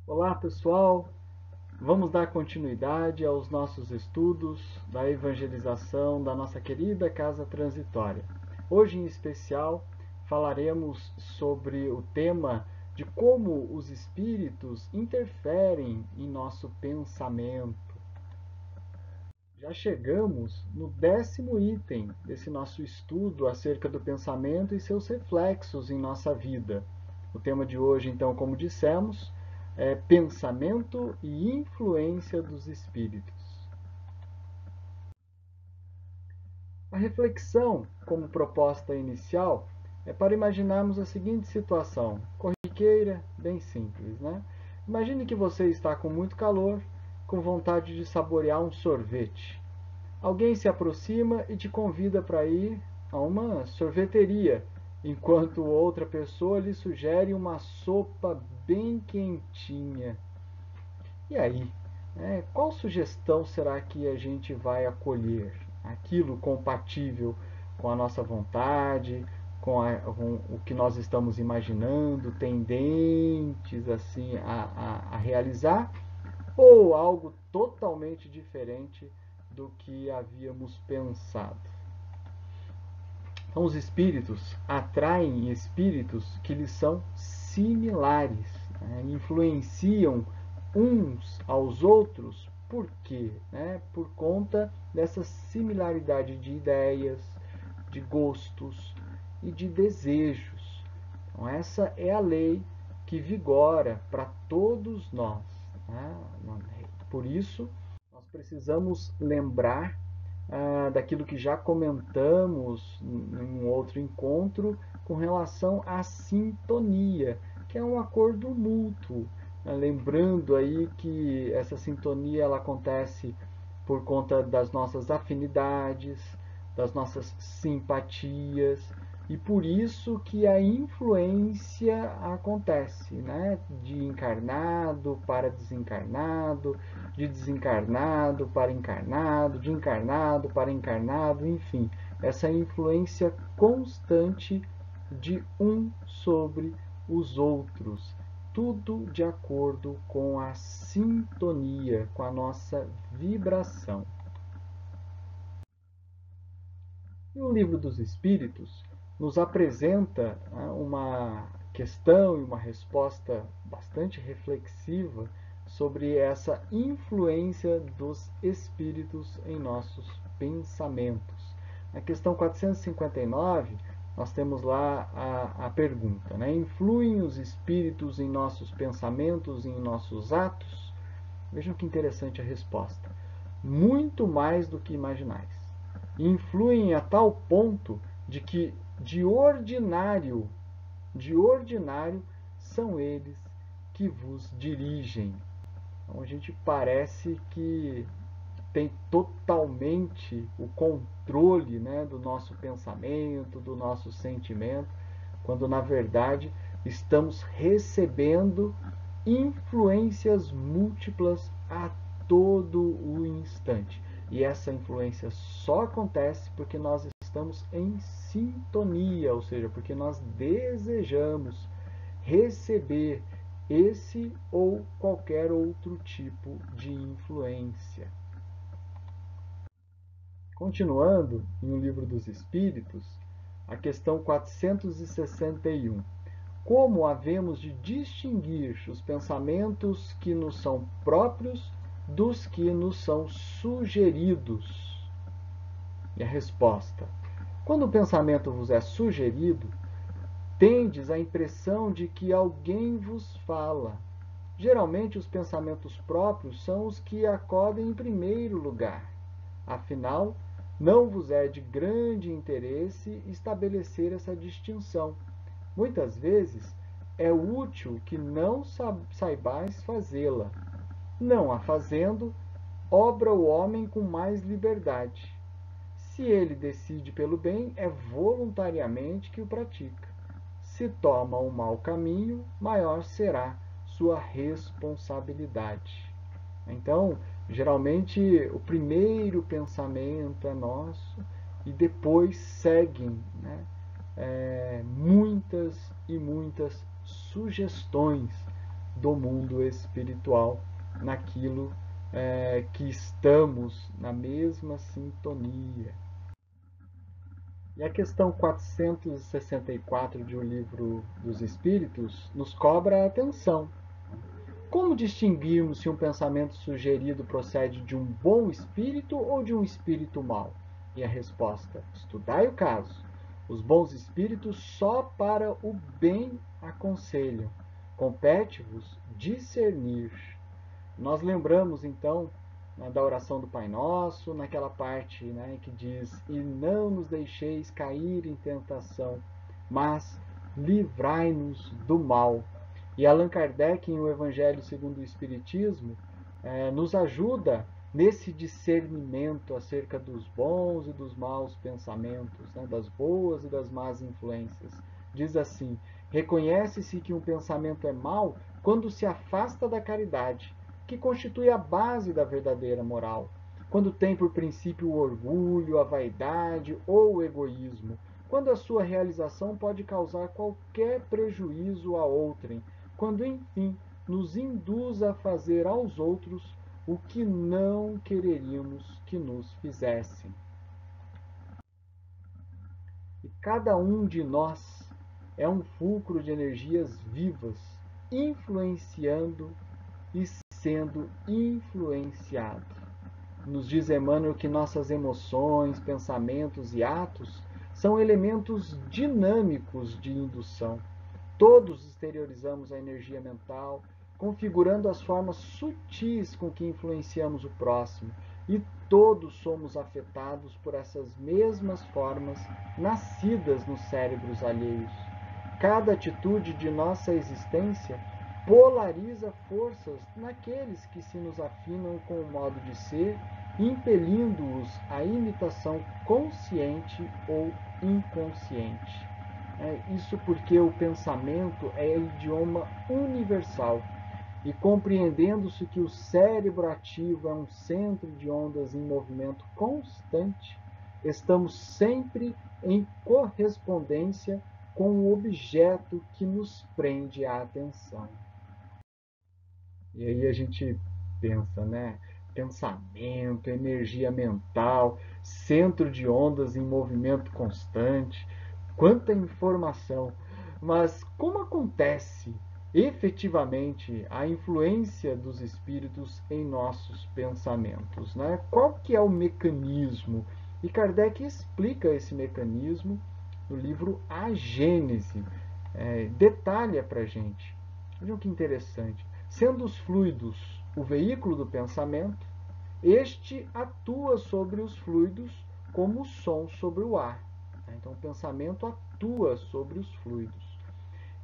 Olá pessoal, vamos dar continuidade aos nossos estudos da evangelização da nossa querida Casa Transitória. Hoje em especial falaremos sobre o tema de como os espíritos interferem em nosso pensamento. Já chegamos no 10º item desse nosso estudo acerca do pensamento e seus reflexos em nossa vida. O tema de hoje, então, como dissemos, é pensamento e influência dos espíritos. A reflexão, como proposta inicial, é para imaginarmos a seguinte situação, corriqueira, bem simples, né? Imagine que você está com muito calor, com vontade de saborear um sorvete. Alguém se aproxima e te convida para ir a uma sorveteria, enquanto outra pessoa lhe sugere uma sopa bem quentinha. E aí, qual sugestão será que a gente vai acolher? Aquilo compatível com a nossa vontade, com o que nós estamos imaginando, tendentes assim a realizar, ou algo totalmente diferente do que havíamos pensado? Então, os espíritos atraem espíritos que lhes são similares, influenciam uns aos outros. Por quê? Por conta dessa similaridade de ideias, de gostos e de desejos. Então, essa é a lei que vigora para todos nós. Por isso, nós precisamos lembrar daquilo que já comentamos em um outro encontro com relação à sintonia, que é um acordo mútuo. Lembrando aí que essa sintonia ela acontece por conta das nossas afinidades, das nossas simpatias, e por isso que a influência acontece, né? De encarnado para desencarnado, de desencarnado para encarnado, de encarnado para encarnado, enfim, essa influência constante de um sobre os outros, tudo de acordo com a sintonia, com a nossa vibração. E o Livro dos Espíritos nos apresenta uma questão e uma resposta bastante reflexiva sobre essa influência dos espíritos em nossos pensamentos. Na questão 459, nós temos lá a pergunta, né? Influem os espíritos em nossos pensamentos e em nossos atos? Vejam que interessante a resposta. Muito mais do que imaginais. Influem a tal ponto de que de ordinário são eles que vos dirigem. Então a gente parece que tem totalmente o controle, do nosso pensamento, do nosso sentimento, quando na verdade estamos recebendo influências múltiplas a todo o instante. E essa influência só acontece porque nós estamos em sintonia, ou seja, porque nós desejamos receber esse ou qualquer outro tipo de influência. Continuando em O Livro dos Espíritos, a questão 461. Como havemos de distinguir os pensamentos que nos são próprios dos que nos são sugeridos? E a resposta: quando o pensamento vos é sugerido, tendes a impressão de que alguém vos fala. Geralmente, os pensamentos próprios são os que acodem em primeiro lugar. Afinal, não vos é de grande interesse estabelecer essa distinção. Muitas vezes é útil que não saibais fazê-la. Não a fazendo, obra o homem com mais liberdade. Se ele decide pelo bem, é voluntariamente que o pratica. Se toma um mau caminho, maior será sua responsabilidade. Então, geralmente, o primeiro pensamento é nosso e depois seguem muitas e muitas sugestões do mundo espiritual, naquilo que estamos na mesma sintonia. E a questão 464 de O Livro dos Espíritos nos cobra a atenção. Como distinguirmos se um pensamento sugerido procede de um bom espírito ou de um espírito mau? E a resposta: estudai o caso. Os bons espíritos só para o bem aconselham. Compete-vos discernir. Nós lembramos, então, da oração do Pai Nosso, naquela parte que diz: e não nos deixeis cair em tentação, mas livrai-nos do mal. E Allan Kardec, em O Evangelho segundo o Espiritismo, nos ajuda nesse discernimento acerca dos bons e dos maus pensamentos, das boas e das más influências. Diz assim: reconhece-se que um pensamento é mau quando se afasta da caridade, que constitui a base da verdadeira moral, quando tem por princípio o orgulho, a vaidade ou o egoísmo, quando a sua realização pode causar qualquer prejuízo a outrem, quando, enfim, nos induz a fazer aos outros o que não quereríamos que nos fizessem. E cada um de nós é um fulcro de energias vivas, influenciando e sendo influenciado. Nos diz Emmanuel que nossas emoções, pensamentos e atos são elementos dinâmicos de indução. Todos exteriorizamos a energia mental, configurando as formas sutis com que influenciamos o próximo, e todos somos afetados por essas mesmas formas nascidas nos cérebros alheios. Cada atitude de nossa existência polariza forças naqueles que se nos afinam com o modo de ser, impelindo-os à imitação consciente ou inconsciente. Isso porque o pensamento é idioma universal, e compreendendo-se que o cérebro ativo é um centro de ondas em movimento constante, estamos sempre em correspondência com o objeto que nos prende a atenção. E aí a gente pensa, pensamento, energia mental, centro de ondas em movimento constante, quanta informação. Mas como acontece efetivamente a influência dos espíritos em nossos pensamentos, Qual que é o mecanismo? E Kardec explica esse mecanismo no livro A Gênese. Detalha para a gente. Vejam que interessante. Sendo os fluidos o veículo do pensamento, este atua sobre os fluidos como o som sobre o ar. Então, o pensamento atua sobre os fluidos.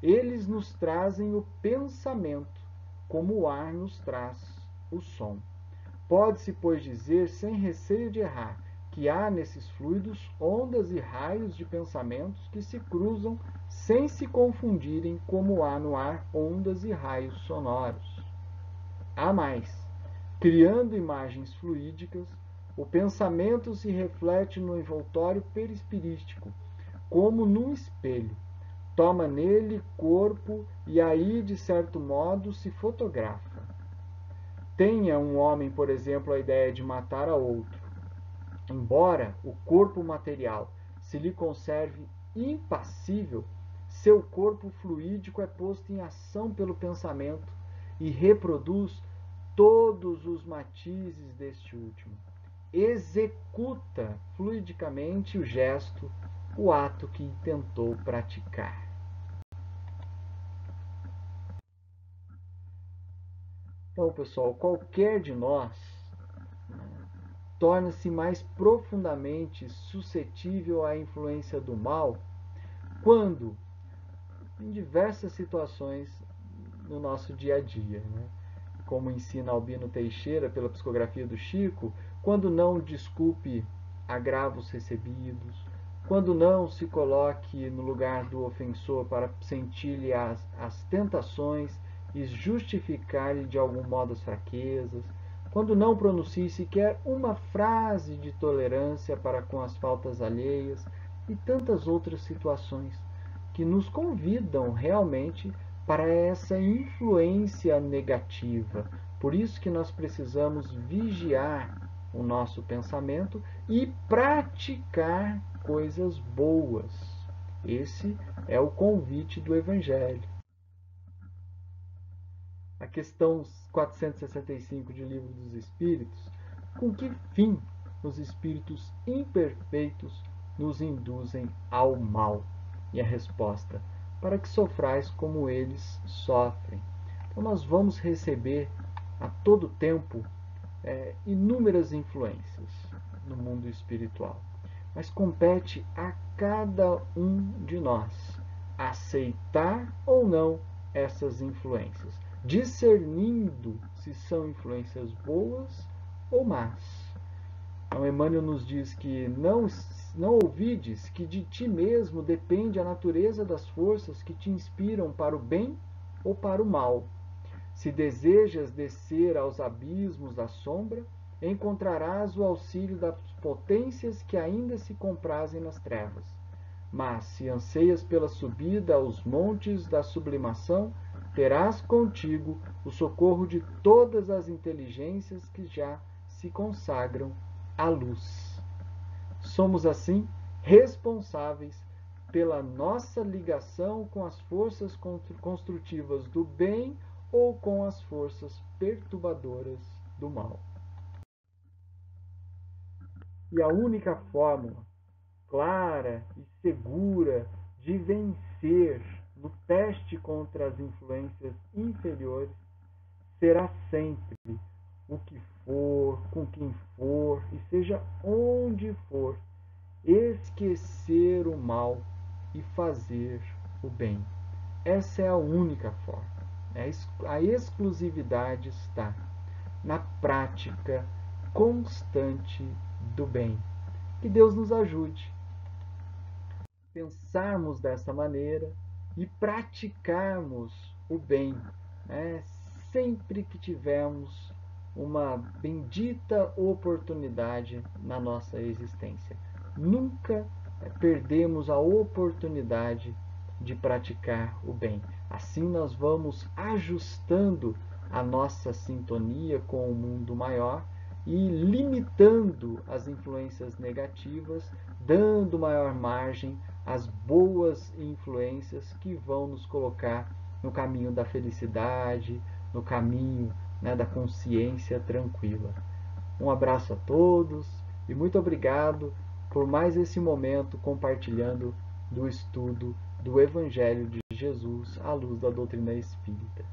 Eles nos trazem o pensamento, como o ar nos traz o som. Pode-se, pois, dizer, sem receio de errar, que há nesses fluidos ondas e raios de pensamentos que se cruzam sem se confundirem, como há no ar ondas e raios sonoros. Há mais. Criando imagens fluídicas, o pensamento se reflete no envoltório perispirístico, como num espelho. Toma nele corpo e aí, de certo modo, se fotografa. Tenha um homem, por exemplo, a ideia de matar a outro. Embora o corpo material se lhe conserve impassível, seu corpo fluídico é posto em ação pelo pensamento e reproduz todos os matizes deste último. Executa fluidicamente o gesto, o ato que tentou praticar. Então, pessoal, qualquer de nós torna-se mais profundamente suscetível à influência do mal quando, em diversas situações no nosso dia a dia, como ensina Albino Teixeira pela psicografia do Chico, quando não desculpe agravos recebidos, quando não se coloque no lugar do ofensor para sentir-lhe as tentações e justificar-lhe de algum modo as fraquezas, quando não pronuncie sequer uma frase de tolerância para com as faltas alheias e tantas outras situações que nos convidam realmente para essa influência negativa. Por isso que nós precisamos vigiar o nosso pensamento e praticar coisas boas. Esse é o convite do Evangelho. A questão 465 de Livro dos Espíritos: com que fim os espíritos imperfeitos nos induzem ao mal? E a resposta: para que sofrais como eles sofrem. Então nós vamos receber a todo tempo inúmeras influências no mundo espiritual, mas compete a cada um de nós aceitar ou não essas influências, discernindo se são influências boas ou más. Então, Emmanuel nos diz que não ouvides que de ti mesmo depende a natureza das forças que te inspiram para o bem ou para o mal. Se desejas descer aos abismos da sombra, encontrarás o auxílio das potências que ainda se comprazem nas trevas. Mas, se anseias pela subida aos montes da sublimação, terás contigo o socorro de todas as inteligências que já se consagram à luz. Somos, assim, responsáveis pela nossa ligação com as forças construtivas do bem ou com as forças perturbadoras do mal. E a única fórmula clara e segura de vencer no teste contra as influências inferiores será sempre o que for, com quem for e seja onde for, esquecer o mal e fazer o bem. Essa é a única forma. A exclusividade está na prática constante do bem. Que Deus nos ajude a pensarmos dessa maneira e praticarmos o bem, sempre que tivermos uma bendita oportunidade na nossa existência. Nunca perdemos a oportunidade de praticar o bem. Assim nós vamos ajustando a nossa sintonia com o mundo maior e limitando as influências negativas, dando maior margem às boas influências que vão nos colocar no caminho da felicidade, no caminho, da consciência tranquila. Um abraço a todos e muito obrigado por mais esse momento compartilhando do estudo do Evangelho de Jesus à luz da doutrina espírita.